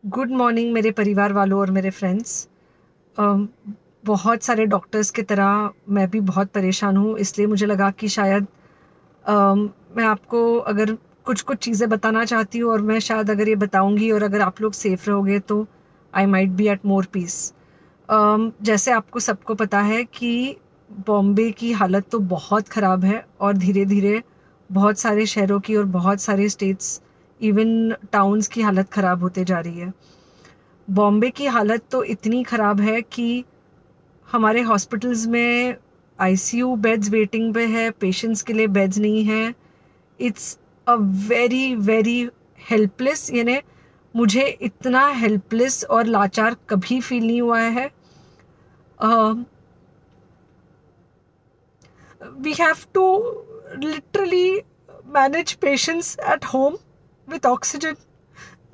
Good morning मेरे परिवार वालों और मेरे फ्रेंड्स। बहुत सारे डॉक्टर्स की तरह मैं भी बहुत परेशान हूँ, इसलिए मुझे लगा कि शायद मैं आपको अगर कुछ कुछ चीज़ें बताना चाहती हूँ और मैं शायद अगर ये बताऊँगी और अगर आप लोग सेफ रहोगे तो I might be at more peace. जैसे आपको सबको पता है कि बॉम्बे की हालत तो बहुत ख़राब है और धीरे धीरे बहुत सारे शहरों की और बहुत सारे स्टेट्स, इवन टाउन्स की हालत ख़राब होते जा रही है। बॉम्बे की हालत तो इतनी ख़राब है कि हमारे हॉस्पिटल्स में आईसीयू बेड्स वेटिंग पे है, पेशेंट्स के लिए बेड्स नहीं है। It's a very very helpless, यानी मुझे इतना हेल्पलेस और लाचार कभी फील नहीं हुआ है। We have to literally manage patients at home with oxygen,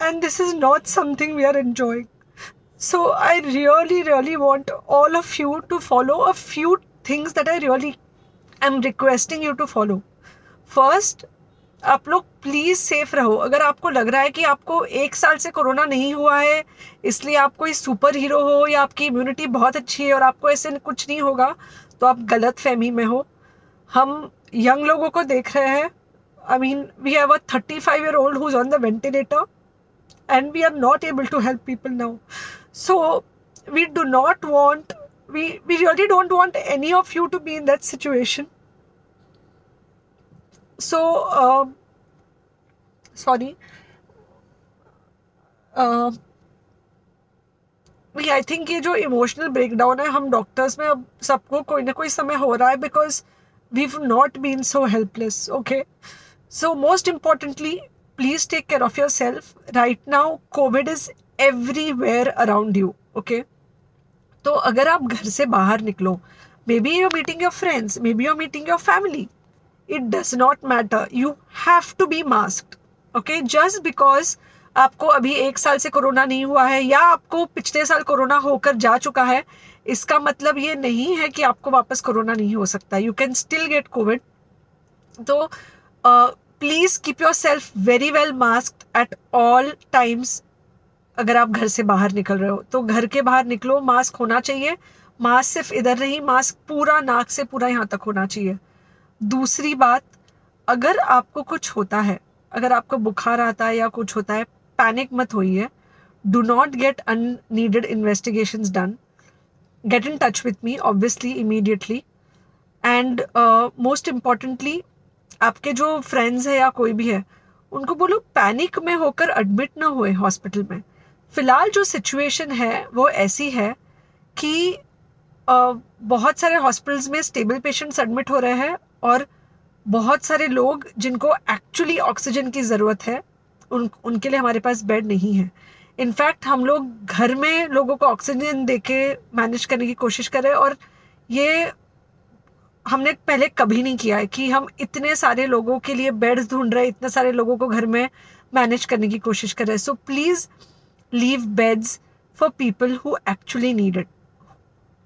and this is not something we are enjoying. So I really, really want all of you to follow a few things that I really am requesting you to follow. First, आप लोग please safe रहो। अगर आपको लग रहा है कि आपको 1 साल से कोरोना नहीं हुआ है, इसलिए आप कोई सुपर हीरो हो या आपकी इम्यूनिटी बहुत अच्छी है और आपको ऐसे कुछ नहीं होगा, तो आप गलत फहमी में हो। हम यंग लोगों को देख रहे हैं। I mean we have a 35-year-old who's on the ventilator and we are not able to help people now. So we do not want, we really don't want any of you to be in that situation. So sorry, I think ये जो emotional breakdown है हम doctors में अब सबको कोई ना कोई समय हो रहा है, because we not been so helpless. Okay, so most importantly, please take care of yourself. Right now COVID is everywhere around you. Okay, तो अगर आप घर से बाहर निकलो, maybe you're meeting your friends, maybe you're meeting your family, it does not matter, you have to be masked. Okay, just because आपको अभी 1 साल से कोरोना नहीं हुआ है या आपको पिछले साल कोरोना होकर जा चुका है, इसका मतलब ये नहीं है कि आपको वापस कोरोना नहीं हो सकता। You can still get COVID. तो please keep yourself very well masked at all times. अगर आप घर से बाहर निकल रहे हो तो घर के बाहर निकलो, मास्क होना चाहिए। मास्क सिर्फ इधर नहीं, मास्क पूरा नाक से पूरा यहाँ तक होना चाहिए। दूसरी बात, अगर आपको कुछ होता है, अगर आपको बुखार आता है या कुछ होता है, पैनिक मत होइए। Do not get unneeded investigations done. Get in touch with me obviously immediately. And most importantly, आपके जो फ्रेंड्स है या कोई भी है, उनको बोलो पैनिक में होकर एडमिट ना हुए हॉस्पिटल में। फिलहाल जो सिचुएशन है वो ऐसी है कि बहुत सारे हॉस्पिटल्स में स्टेबल पेशेंट्स एडमिट हो रहे हैं और बहुत सारे लोग जिनको एक्चुअली ऑक्सीजन की ज़रूरत है, उनके लिए हमारे पास बेड नहीं है। इनफैक्ट हम लोग घर में लोगों को ऑक्सीजन देके मैनेज करने की कोशिश कर रहे हैं, और ये हमने पहले कभी नहीं किया है कि हम इतने सारे लोगों के लिए बेड्स ढूंढ रहे हैं, इतने सारे लोगों को घर में मैनेज करने की कोशिश कर रहे हैं। So please leave beds for people who actually need it,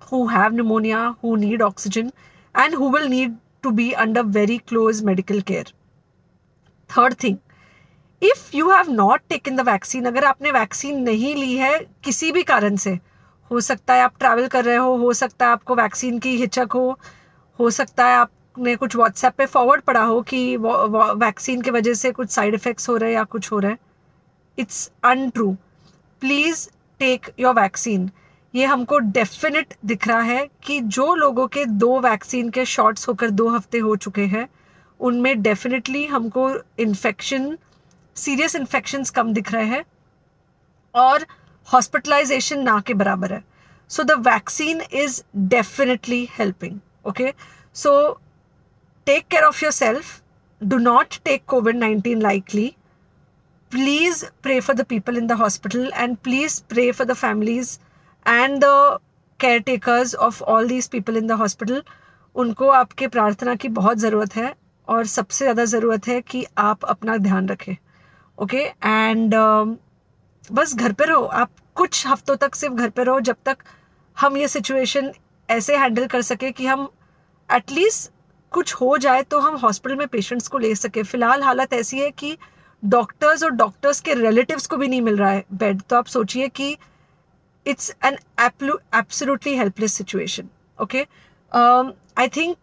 who have pneumonia, who need oxygen, and who will need to be under very close medical care. Third thing, if you have not taken the vaccine, अगर आपने vaccine नहीं ली है किसी भी कारण से, हो सकता है आप ट्रैवल कर रहे हो सकता है आपको वैक्सीन की हिचक हो सकता है आपने कुछ व्हाट्सएप पे फॉरवर्ड पढ़ा हो कि वैक्सीन की वजह से कुछ साइड इफेक्ट्स हो रहे हैं या कुछ हो रहा है। It's untrue. Please take your vaccine. ये हमको डेफिनेट दिख रहा है कि जो लोगों के 2 वैक्सीन के शॉट्स होकर 2 हफ्ते हो चुके हैं, उनमें डेफिनेटली हमको इन्फेक्शन, सीरियस इन्फेक्शंस कम दिख रहे हैं और हॉस्पिटलाइजेशन ना के बराबर है। So the vaccine is definitely helping. Okay, so take care of yourself. Do not take COVID-19 lightly. Please pray for the people in the hospital, and please pray for the families and the caretakers of all these people in the hospital. उनको आपके प्रार्थना की बहुत ज़रूरत है और सबसे ज़्यादा ज़रूरत है कि आप अपना ध्यान रखें। ओके, एंड बस घर पे रहो। आप कुछ हफ्तों तक सिर्फ घर पे रहो, जब तक हम ये सिचुएशन ऐसे हैंडल कर सके कि हम एटलीस्ट कुछ हो जाए तो हम हॉस्पिटल में पेशेंट्स को ले सके। फ़िलहाल हालत ऐसी है कि डॉक्टर्स और डॉक्टर्स के रिलेटिव्स को भी नहीं मिल रहा है बेड, तो आप सोचिए कि it's an absolutely helpless situation. Okay, I think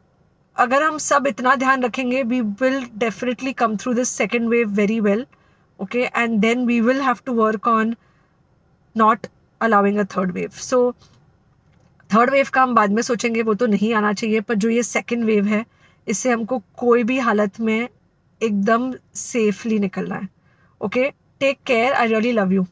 अगर हम सब इतना ध्यान रखेंगे, we will definitely come through this second wave very well. Okay, and then we will have to work on not allowing a third wave. So third wave का हम बाद में सोचेंगे, वो तो नहीं आना चाहिए, पर जो ये सेकेंड वेव है इससे हमको कोई भी हालत में एकदम सेफली निकलना है. Okay, take care, I really love you.